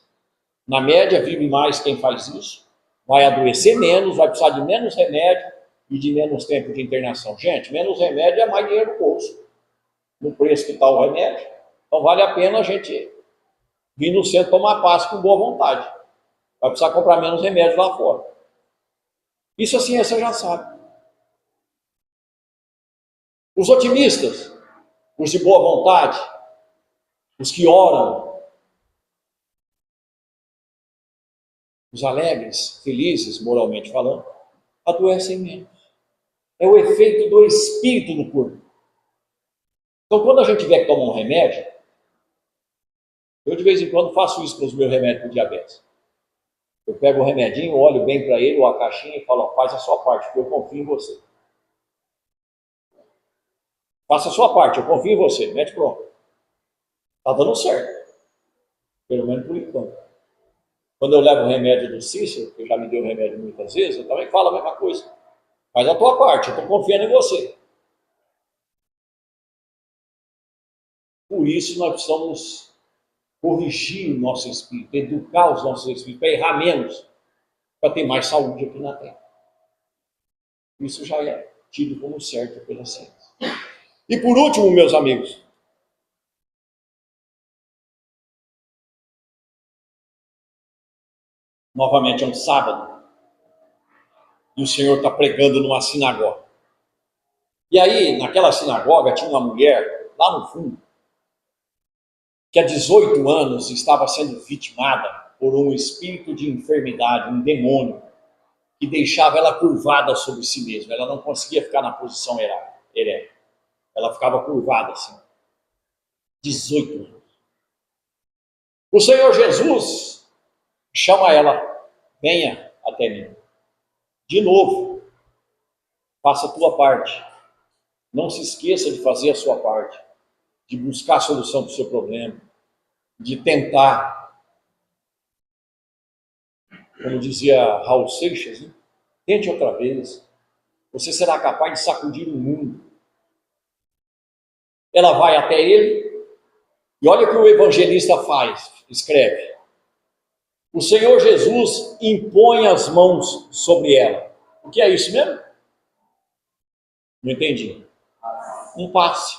Speaker 4: Na média, vive mais quem faz isso. Vai adoecer menos, vai precisar de menos remédio e de menos tempo de internação. Gente, menos remédio é mais dinheiro no bolso, no preço que está o remédio. Então vale a pena a gente vir no centro tomar passe com boa vontade. Vai precisar comprar menos remédio lá fora. Isso a ciência já sabe. Os otimistas, os de boa vontade, os que oram, os alegres, felizes, moralmente falando, adoecem menos. É o efeito do espírito no corpo. Então, quando a gente tiver que tomar um remédio, eu de vez em quando faço isso com os meus remédios para diabetes. Eu pego o remedinho, olho bem para ele, ou a caixinha, e falo, faz a sua parte, porque eu confio em você. Faça a sua parte, eu confio em você, mete pronto. Está dando certo. Pelo menos por enquanto. Quando eu levo o remédio do Cícero, que já me deu remédio muitas vezes, eu também falo a mesma coisa. Faz a tua parte, eu estou confiando em você. Por isso nós precisamos corrigir o nosso espírito, educar os nossos espíritos, para errar menos, para ter mais saúde aqui na Terra. Isso já é tido como certo pela ciência. E por último, meus amigos, novamente é um sábado, e o Senhor está pregando numa sinagoga. E aí, naquela sinagoga, tinha uma mulher, lá no fundo, que há 18 anos estava sendo vitimada por um espírito de enfermidade, um demônio, que deixava ela curvada sobre si mesma. Ela não conseguia ficar na posição ereta. Ela ficava curvada assim. 18 anos. O Senhor Jesus chama ela, venha até mim. De novo, faça a tua parte. Não se esqueça de fazer a sua parte, de buscar a solução do seu problema, de tentar, como dizia Raul Seixas, né? Tente outra vez. Você será capaz de sacudir o mundo. Ela vai até ele, e olha o que o evangelista faz, escreve. O Senhor Jesus impõe as mãos sobre ela. O que é isso mesmo? Não entendi. Um passe.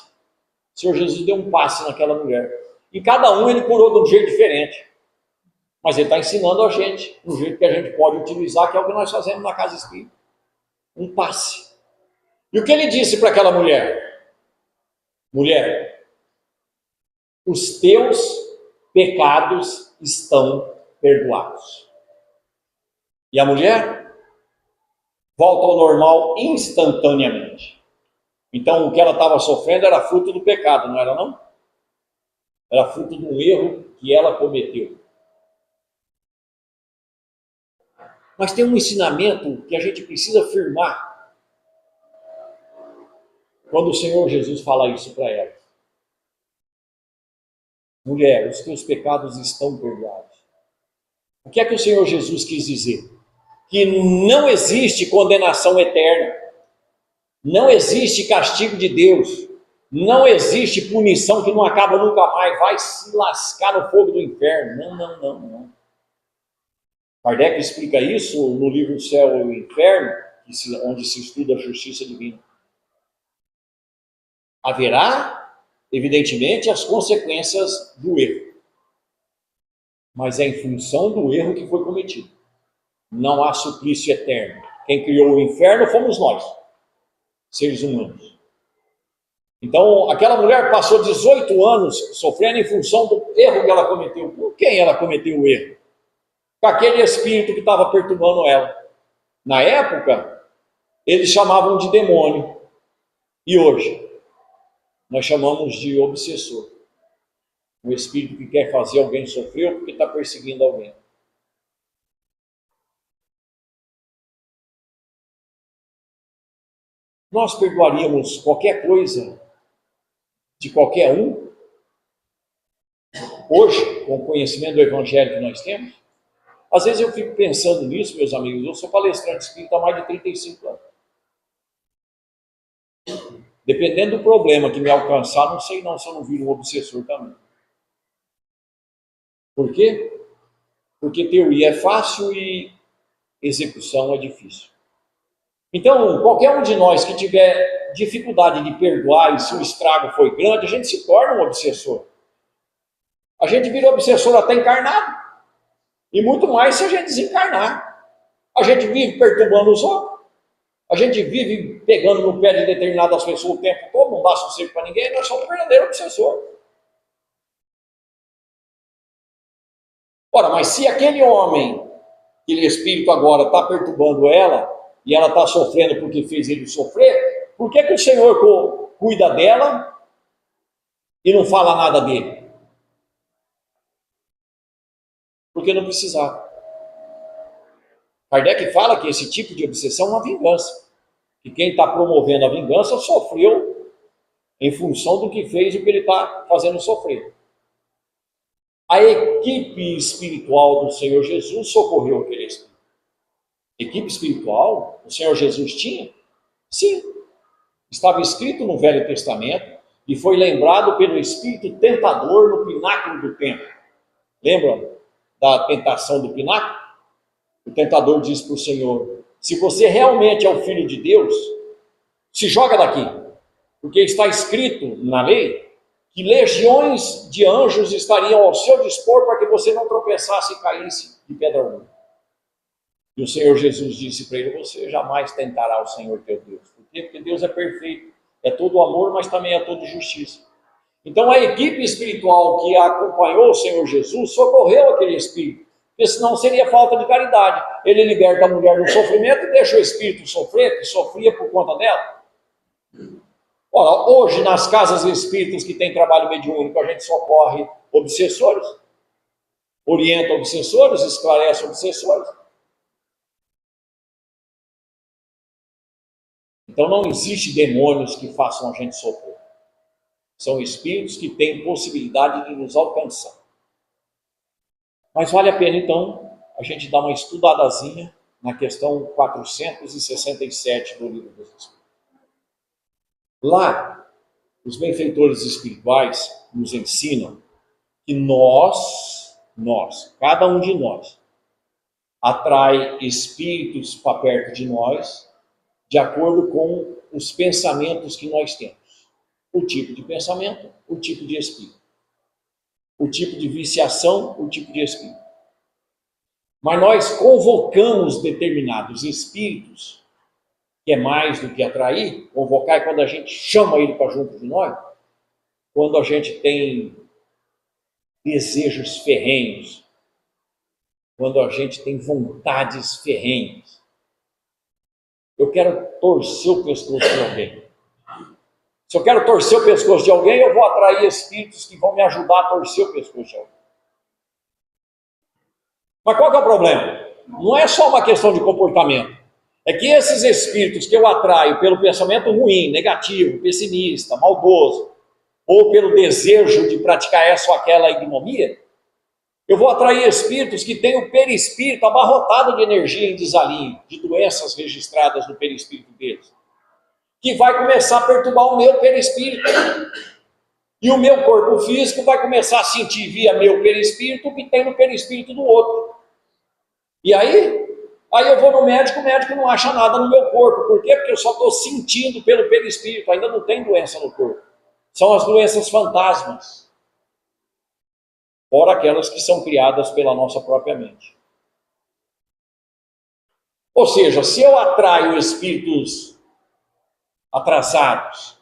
Speaker 4: O Senhor Jesus deu um passe naquela mulher. E cada um ele curou de um jeito diferente. Mas ele está ensinando a gente um jeito que a gente pode utilizar, que é o que nós fazemos na casa espírita. Um passe. E o que ele disse para aquela mulher? Mulher, os teus pecados estão perdoados. E a mulher volta ao normal instantaneamente. Então o que ela estava sofrendo era fruto do pecado, não era não? Era fruto de um erro que ela cometeu. Mas tem um ensinamento que a gente precisa firmar quando o Senhor Jesus fala isso para ela. Mulher, os teus pecados estão perdoados. O que é que o Senhor Jesus quis dizer? Que não existe condenação eterna. Não existe castigo de Deus. Não existe punição que não acaba nunca mais. Vai se lascar no fogo do inferno. Não. Kardec explica isso no livro O Céu e o Inferno, onde se estuda a justiça divina. Haverá, evidentemente, as consequências do erro. Mas é em função do erro que foi cometido. Não há suplício eterno. Quem criou o inferno fomos nós, seres humanos. Então, aquela mulher passou 18 anos sofrendo em função do erro que ela cometeu. Por quem ela cometeu o erro? Com aquele espírito que estava perturbando ela. Na época, eles chamavam de demônio. E hoje, nós chamamos de obsessor. Um espírito que quer fazer alguém sofrer porque está perseguindo alguém. Nós perdoaríamos qualquer coisa de qualquer um, hoje, com o conhecimento do Evangelho que nós temos? Às vezes eu fico pensando nisso, meus amigos. Eu sou palestrante espírita há mais de 35 anos. Dependendo do problema que me alcançar, não sei não se eu não viro um obsessor também. Por quê? Porque teoria é fácil e execução é difícil. Então, qualquer um de nós que tiver dificuldade de perdoar e se o estrago foi grande, a gente se torna um obsessor. A gente vira obsessor até encarnado. E muito mais se a gente desencarnar. A gente vive perturbando os outros. A gente vive pegando no pé de determinadas pessoas o tempo todo, não dá sossego para ninguém, nós somos um verdadeiro obsessor. Ora, mas se aquele homem, aquele espírito agora está perturbando ela, e ela está sofrendo porque fez ele sofrer, por que o Senhor cuida dela e não fala nada dele? Porque não precisava. Kardec fala que esse tipo de obsessão é uma vingança. Que quem está promovendo a vingança sofreu em função do que fez o que ele está fazendo sofrer. A equipe espiritual do Senhor Jesus socorreu aquele espírito. Equipe espiritual o Senhor Jesus tinha? Sim. Estava escrito no Velho Testamento e foi lembrado pelo espírito tentador no pináculo do templo. Lembram da tentação do pináculo? O tentador diz para o Senhor: se você realmente é o Filho de Deus, se joga daqui, porque está escrito na lei que legiões de anjos estariam ao seu dispor para que você não tropeçasse e caísse de pedra alguma. E o Senhor Jesus disse para ele: você jamais tentará o Senhor teu Deus. Por quê? Porque Deus é perfeito, é todo amor, mas também é todo justiça. Então a equipe espiritual que acompanhou o Senhor Jesus socorreu aquele espírito, porque senão seria falta de caridade. Ele liberta a mulher do sofrimento e deixa o espírito sofrer, que sofria por conta dela. Ora, hoje nas casas espíritas que tem trabalho mediúnico, a gente socorre obsessores, orienta obsessores, esclarece obsessores. Então não existe demônios que façam a gente sofrer. São espíritos que têm possibilidade de nos alcançar. Mas vale a pena, então, a gente dar uma estudadazinha na questão 467 do Livro dos Espíritos. Lá, os benfeitores espirituais nos ensinam que cada um de nós, atrai espíritos para perto de nós de acordo com os pensamentos que nós temos. O tipo de pensamento, o tipo de espírito. O tipo de viciação, o tipo de espírito. Mas nós convocamos determinados espíritos, que é mais do que atrair. Convocar é quando a gente chama ele para junto de nós, quando a gente tem desejos ferrenhos, quando a gente tem vontades ferrenhas. Eu quero torcer o pescoço de alguém. Se eu quero torcer o pescoço de alguém, eu vou atrair espíritos que vão me ajudar a torcer o pescoço de alguém. Mas qual que é o problema? Não é só uma questão de comportamento. É que esses espíritos que eu atraio pelo pensamento ruim, negativo, pessimista, maldoso, ou pelo desejo de praticar essa ou aquela ignomia, eu vou atrair espíritos que têm o perispírito abarrotado de energia em desalinho, de doenças registradas no perispírito deles, que vai começar a perturbar o meu perispírito. E o meu corpo físico vai começar a sentir via meu perispírito o que tem no perispírito do outro. E aí eu vou no médico, o médico não acha nada no meu corpo. Por quê? Porque eu só estou sentindo pelo perispírito, ainda não tem doença no corpo. São as doenças fantasmas. Fora aquelas que são criadas pela nossa própria mente. Ou seja, se eu atraio espíritos atrasados,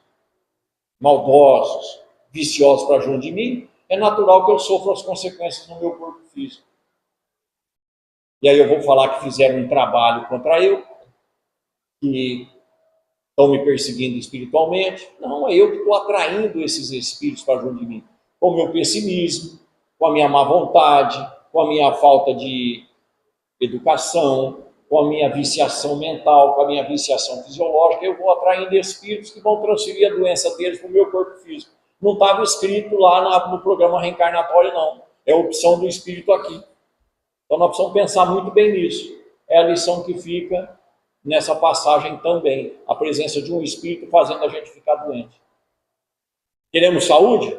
Speaker 4: maldosos, viciosos para junto de mim, é natural que eu sofra as consequências no meu corpo físico. E aí eu vou falar que fizeram um trabalho contra eu, que estão me perseguindo espiritualmente. Não, é eu que estou atraindo esses espíritos para junto de mim. Com o meu pessimismo, com a minha má vontade, com a minha falta de educação, com a minha viciação mental, com a minha viciação fisiológica, eu vou atraindo espíritos que vão transferir a doença deles para o meu corpo físico. Não estava escrito lá no programa reencarnatório, não. É a opção do espírito aqui. Então nós precisamos pensar muito bem nisso. É a lição que fica nessa passagem também a presença de um espírito fazendo a gente ficar doente. Queremos saúde?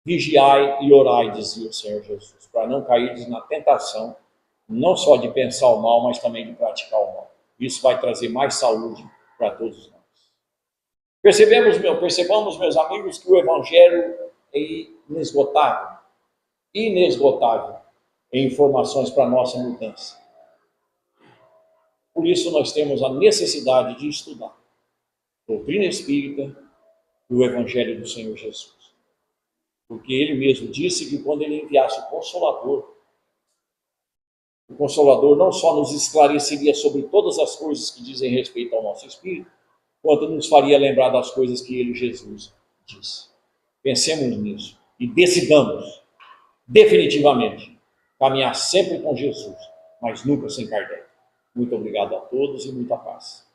Speaker 4: Vigiai e orai, dizia o Senhor Jesus, para não cairdes na tentação, não só de pensar o mal, mas também de praticar o mal. Isso vai trazer mais saúde para todos nós. Percebamos, meus amigos, que o Evangelho é inesgotável em informações para a nossa mudança. Por isso nós temos a necessidade de estudar a doutrina espírita e o Evangelho do Senhor Jesus. Porque ele mesmo disse que quando ele enviasse o Consolador não só nos esclareceria sobre todas as coisas que dizem respeito ao nosso espírito, quanto nos faria lembrar das coisas que ele, Jesus, disse. Pensemos nisso e decidamos, definitivamente, caminhar sempre com Jesus, mas nunca sem Kardec. Muito obrigado a todos e muita paz.